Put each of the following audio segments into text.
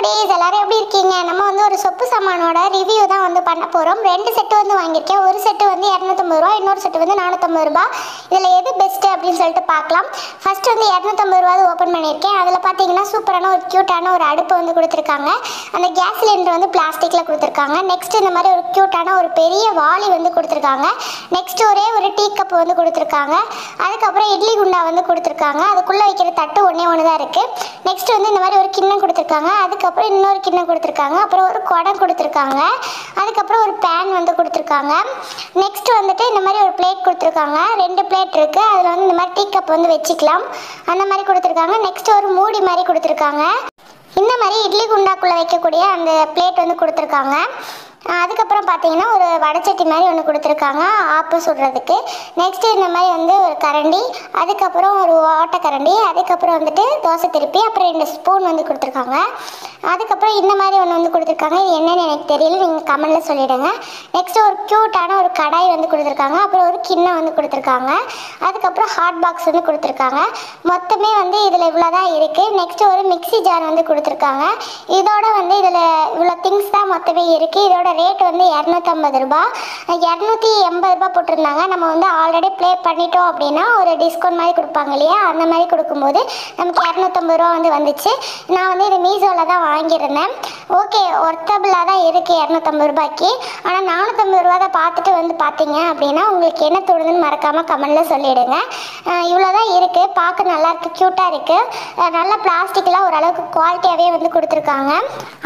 குட்டீஸ் எல்லாரும் எப்படி இருக்கீங்க? நம்ம வந்து ஒரு சொப்பு சாமானோட ரிவ்யூ தான் வந்து பண்ண போகிறோம். 2 செட்டு வந்து வாங்கியிருக்கேன். ஒரு செட்டு வந்து 250 ரூபா, இன்னொரு செட்டு வந்து 450 ரூபா. இதில் எது பெஸ்ட்டு அப்படின்னு சொல்லிட்டு பார்க்கலாம். ஃபர்ஸ்ட் வந்து 250 ரூபா ஓப்பன் பண்ணியிருக்கேன். அதில் பார்த்தீங்கன்னா சூப்பரான ஒரு க்யூட்டான ஒரு அடுப்பு வந்து கொடுத்துருக்காங்க. அந்த கேஸ் சிலிண்டர் வந்து பிளாஸ்டிக்கில் கொடுத்துருக்காங்க. நெக்ஸ்ட் இந்த மாதிரி ஒரு க்யூட்டான ஒரு பெரிய வாளி வந்து கொடுத்துருக்காங்க. நெக்ஸ்ட் ஒரே ஒரு டீ கப் வந்து கொடுத்துருக்காங்க. அதுக்கப்புறம் இட்லி குண்டா வந்து கொடுத்துருக்காங்க. அதுக்குள்ளே வைக்கிற தட்டு ஒன்று தான் இருக்குது. நெக்ஸ்ட் வந்து இந்த மாதிரி ஒரு கிண்ணம் கொடுத்துருக்காங்க. அதுக்கப்புறம் இன்னொரு கிண்ணம் கொடுத்துருக்காங்க. அப்புறம் ஒரு குடம் கொடுத்துருக்காங்க. அதுக்கப்புறம் ஒரு பேன் வந்து கொடுத்துருக்காங்க. நெக்ஸ்ட் வந்துட்டு இந்த மாதிரி ஒரு பிளேட் கொடுத்துருக்காங்க. 2 பிளேட் இருக்குது. அதில் வந்து இந்த மாதிரி டீ கப் வந்து வச்சுக்கலாம் அந்த மாதிரி கொடுத்துருக்காங்க. நெக்ஸ்ட் ஒரு மூடி மாதிரி கொடுத்துருக்காங்க. இந்த மாதிரி இட்லி குண்டாக்குள்ளே வைக்கக்கூடிய அந்த பிளேட் வந்து கொடுத்துருக்காங்க. அதுக்கப்புறம் பார்த்தீங்கன்னா ஒரு வடைச்சட்டி மாதிரி ஒன்று கொடுத்துருக்காங்க ஆப்பம் சுடுறதுக்கு. நெக்ஸ்ட்டு இந்த மாதிரி வந்து ஒரு கரண்டி, அதுக்கப்புறம் ஒரு ஓட்டக்கரண்டி, அதுக்கப்புறம் வந்துட்டு தோசை திருப்பி, அப்புறம் 2 ஸ்பூன் வந்து கொடுத்துருக்காங்க. அதுக்கப்புறம் இந்த மாதிரி ஒன்று வந்து கொடுத்துருக்காங்க. இது என்னென்னு எனக்கு தெரியல, நீங்கள் கமெண்டில் சொல்லிவிடுங்க. நெக்ஸ்ட்டு ஒரு க்யூட்டான ஒரு கடாய் வந்து கொடுத்துருக்காங்க. அப்புறம் ஒரு கிண்ணம் வந்து கொடுத்துருக்காங்க. அதுக்கப்புறம் ஹாட் பாக்ஸ் வந்து கொடுத்துருக்காங்க. மொத்தமே வந்து இதில் இவ்வளோ தான் இருக்குது. நெக்ஸ்ட்டு ஒரு மிக்ஸி ஜார் வந்து கொடுத்துருக்காங்க. இதோட வந்து இதில் இவ்வளோ திங்ஸ் தான் மொத்தமே இருக்குது. இதோட ரேட் வந்து 250 ரூபா. 280 ரூபா போட்டிருந்தாங்க. நம்ம வந்து ஆல்ரெடி ப்ளே பண்ணிட்டோம் அப்படின்னா ஒரு டிஸ்கவுண்ட் மாதிரி கொடுப்பாங்க இல்லையா, அந்த மாதிரி கொடுக்கும்போது நமக்கு 250 ரூபா வந்து வந்துச்சு. நான் வந்து இது மீஷோவில் தான் வாங்கியிருந்தேன். ஓகே, ஒர்த்தபிளாக தான் இருக்குது 250 ரூபாய்க்கு. ஆனால் 450 ரூபா தான் பார்த்துட்டு வந்து பார்த்தீங்க அப்படின்னா உங்களுக்கு என்ன தோணுதுன்னு மறக்காமல் கமெண்டில் சொல்லிவிடுங்க. இவ்வளோ தான் இருக்குது. பார்க்க நல்லாயிருக்கு, க்யூட்டாக இருக்குது. நல்ல பிளாஸ்டிக்லாம் ஓரளவுக்கு குவாலிட்டியாகவே வந்து கொடுத்துருக்காங்க.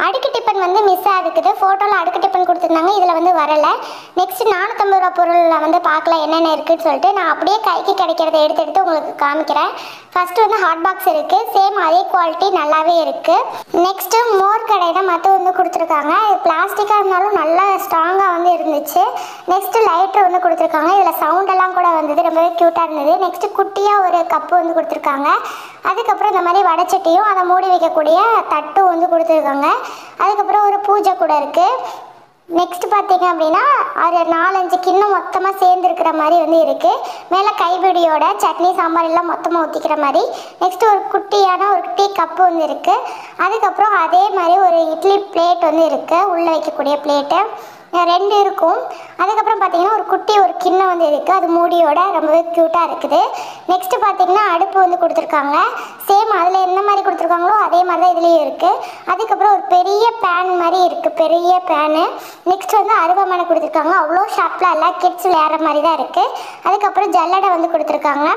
அடுக்கு டிஃபன் வந்து மிஸ் ஆகிருக்குது. ஃபோட்டோவில் அடுக்கு டிஃபன் கொடுத்துருந்தாங்க, இதில் வந்து வரலை. நெக்ஸ்ட் 450 ரூபா பொருளில் வந்து பார்க்கலாம் என்னென்ன இருக்குதுன்னு சொல்லிட்டு நான் அப்படியே கைக்கு கிடைக்கிறத எடுத்து உங்களுக்கு காமிக்கிறேன். ஃபஸ்ட்டு வந்து ஹாட் பாக்ஸ் இருக்குது. சேம் அதே குவாலிட்டி நல்லாவே இருக்குது. நெக்ஸ்ட்டு மோர் கடை தான் மற்ற வந்து கொடுத்துருக்காங்க. இது பிளாஸ்டிக்காக இருந்தாலும் நல்லா ஸ்ட்ராங்காக வந்து இருந்துச்சு. நெக்ஸ்ட்டு லைட்டர் வந்து கொடுத்துருக்காங்க. இதில் சவுண்டெல்லாம் கூட வந்தது, ரொம்பவே க்யூட்டாக இருந்தது. நெக்ஸ்ட்டு குட்டியாக ஒரு கப்பு வந்து கொடுத்துருக்காங்க. அதுக்கப்புறம் இந்த மாதிரி வடைச்சட்டியும் அதை மூடி வைக்கக்கூடிய தட்டும் வந்து கொடுத்துருக்காங்க. அதுக்கப்புறம் ஒரு பூஜை கூட இருக்குது. நெக்ஸ்ட் பார்த்தீங்க அப்படின்னா ஒரு 4-5 கிண்ணம் மொத்தமாக சேர்ந்துருக்கிற மாதிரி வந்து இருக்குது. மேலே கைப்பிடியோட சட்னி சாம்பார் எல்லாம் மொத்தமாக ஊற்றிக்கிற மாதிரி. நெக்ஸ்ட்டு ஒரு குட்டியான ஒரு டீ கப்பு வந்து இருக்குது. அதுக்கப்புறம் அதே மாதிரி ஒரு இட்லி பிளேட் வந்து இருக்குது, உள்ளே வைக்கக்கூடிய பிளேட்டு 2 இருக்கும். அதுக்கப்புறம் பார்த்தீங்கன்னா ஒரு குட்டி ஒரு கிண்ணம் வந்து இருக்குது, அது மூடியோட ரொம்பவே க்யூட்டாக இருக்குது. நெக்ஸ்ட்டு பார்த்தீங்கன்னா அடுப்பு வந்து கொடுத்துருக்காங்க. சேம் அதில் என்ன மாதிரி கொடுத்துருக்காங்களோ அதே மாதிரி தான் இதுலேயும் இருக்குது. அதுக்கப்புறம் ஒரு பெரிய பேன் மாதிரி இருக்குது, பெரிய பேனு. நெக்ஸ்ட் வந்து அருவாமனை கொடுத்துருக்காங்க. அவ்வளோ ஷார்ப்பில் எல்லாம் கிட்ஸ் விளையாடுற மாதிரி தான் இருக்குது. அதுக்கப்புறம் ஜல்லடை வந்து கொடுத்துருக்காங்க.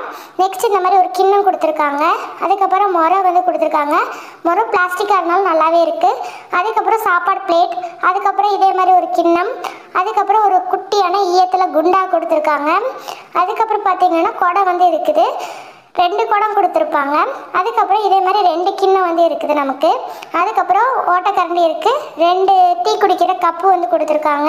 நெக்ஸ்ட் இந்த மாதிரி ஒரு கிண்ணம் கொடுத்துருக்காங்க. அதுக்கப்புறம் முறை வந்து கொடுத்துருக்காங்க. முறை பிளாஸ்டிக்காக இருந்தாலும் நல்லாவே இருக்குது. அதுக்கப்புறம் சாப்பாடு பிளேட், அதுக்கப்புறம் இதே மாதிரி ஒரு கிண்ணம், அதுக்கப்புறம் ஒரு குட்டியான ஈயத்தில் குண்டா கொடுத்துருக்காங்க. அதுக்கப்புறம் பார்த்தீங்கன்னா குடம் வந்து இருக்குது, 2 குடம் கொடுத்துருப்பாங்க. அதுக்கப்புறம் இதே மாதிரி 2 கிண்ணம் வந்து இருக்குது நமக்கு. அதுக்கப்புறம் ஓட்டக்கரண்டி இருக்குது, 2 டீ குடிக்கிற கப்பு வந்து கொடுத்துருக்காங்க.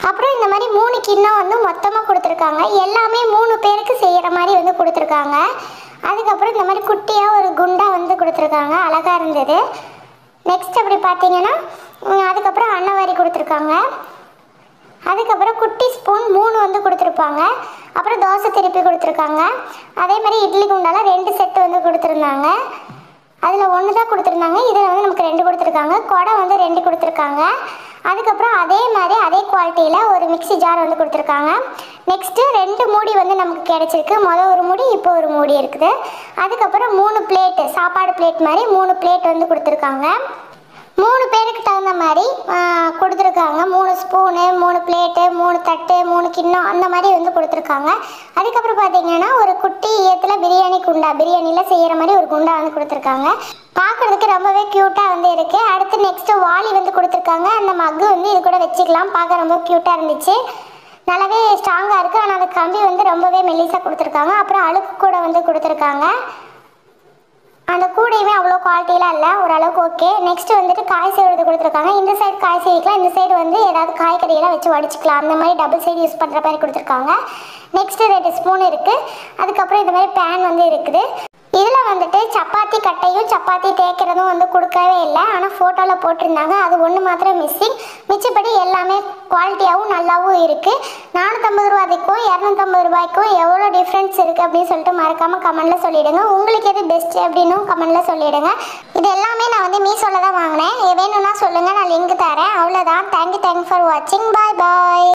அப்புறம் இந்த மாதிரி 3 கிண்ணம் வந்து மொத்தமாக கொடுத்துருக்காங்க. எல்லாமே 3 பேருக்கு செய்கிற மாதிரி வந்து கொடுத்துருக்காங்க. அதுக்கப்புறம் இந்த மாதிரி குட்டியாக ஒரு குண்டா வந்து கொடுத்துருக்காங்க, அழகாக இருந்தது. நெக்ஸ்ட் அப்படி பார்த்தீங்கன்னா அதுக்கப்புறம் அன்னவாரி கொடுத்துருக்காங்க. அதுக்கப்புறம் குட்டி ஸ்பூன் 3 வந்து கொடுத்துருப்பாங்க. அப்புறம் தோசை திருப்பி கொடுத்துருக்காங்க. அதே மாதிரி இட்லி குண்டால 2 செட்டு வந்து கொடுத்துருந்தாங்க. அதில் 1 தான் கொடுத்துருந்தாங்க, இதில் வந்து நமக்கு 2 கொடுத்துருக்காங்க. குடம் வந்து 2 கொடுத்துருக்காங்க. அதுக்கப்புறம் அதே மாதிரி அதே குவாலிட்டியில் ஒரு மிக்ஸி ஜார் வந்து கொடுத்துருக்காங்க. நெக்ஸ்ட்டு 2 மூடி வந்து நமக்கு கிடச்சிருக்கு. மொதல் ஒரு மூடி, இப்போ ஒரு மூடி இருக்குது. அதுக்கப்புறம் 3 பிளேட்டு, சாப்பாடு பிளேட் மாதிரி 3 பிளேட் வந்து கொடுத்துருக்காங்க. 3 பேருக்கு தகுந்த மாதிரி கொடுத்துருக்காங்க. 3 ஸ்பூனு, 3 பிளேட்டு, 3 தட்டு, 3 கிண்ணம் அந்த மாதிரி வந்து கொடுத்துருக்காங்க. அதுக்கப்புறம் பார்த்தீங்கன்னா ஒரு குட்டி ஈயத்தில் பிரியாணி குண்டா, பிரியாணியில் செய்கிற மாதிரி ஒரு குண்டா வந்து கொடுத்துருக்காங்க. பார்க்குறதுக்கு ரொம்பவே க்யூட்டாக வந்து இருக்குது. அடுத்து நெக்ஸ்ட்டு வாளி வந்து கொடுத்துருக்காங்க. அந்த மக்கு வந்து இது கூட வச்சுக்கலாம். பார்க்க ரொம்ப க்யூட்டாக இருந்துச்சு, நல்லாவே ஸ்ட்ராங்காக இருக்குது. ஆனால் அந்த கம்பி வந்து ரொம்பவே மெல்லிசாக கொடுத்துருக்காங்க. அப்புறம் அழுக்கு கூட வந்து கொடுத்துருக்காங்க. அந்த கூடையுமே அவ்வளோ குவாலிட்டியெலாம் இல்லை, ஓரளவுக்கு ஓகே. நெக்ஸ்ட் வந்துட்டு காய் செய்வது கொடுத்துருக்காங்க. இந்த சைடு காய் செய்யலாம், இந்த சைடு வந்து ஏதாவது காய்கறியெல்லாம் வச்சு வடிச்சிக்கலாம். அந்த மாதிரி டபுள் சைடு யூஸ் பண்ணுற மாதிரி கொடுத்துருக்காங்க. நெக்ஸ்ட்டு 2 ஸ்பூன் இருக்குது. அதுக்கப்புறம் இந்த மாதிரி பேன் வந்து இருக்குது. இதில் வந்துட்டு சப்பாத்தி கட்டையும் சப்பாத்தி தேய்க்கிறதும் வந்து கொடுக்கவே இல்லை. ஆனால் ஃபோட்டோவில் போட்டிருந்தாங்க, அது ஒன்று மாத்திரம் மிஸ்ஸிங். மிச்சப்படி எல்லாமே குவாலிட்டியாகவும் நல்லாவும் இருக்குது. 450 ரூபாய்க்கும் 250 ரூபாய்க்கும் எவ்வளோ டிஃப்ரென்ஸ் இருக்குது அப்படின்னு சொல்லிட்டு மறக்காமல் கமெண்டில் சொல்லிவிடுங்க. உங்களுக்கு எது பெஸ்ட்டு அப்படின்னு கமெண்டில் சொல்லிவிடுங்க. இது எல்லாமே நான் வந்து மீஷோவில் தான் வாங்கினேன். சொல்லுங்கள், நான் லிங்க் தரேன். அவ்வளோதான். தேங்க்யூ ஃபார் வாட்சிங். பாய் பாய்.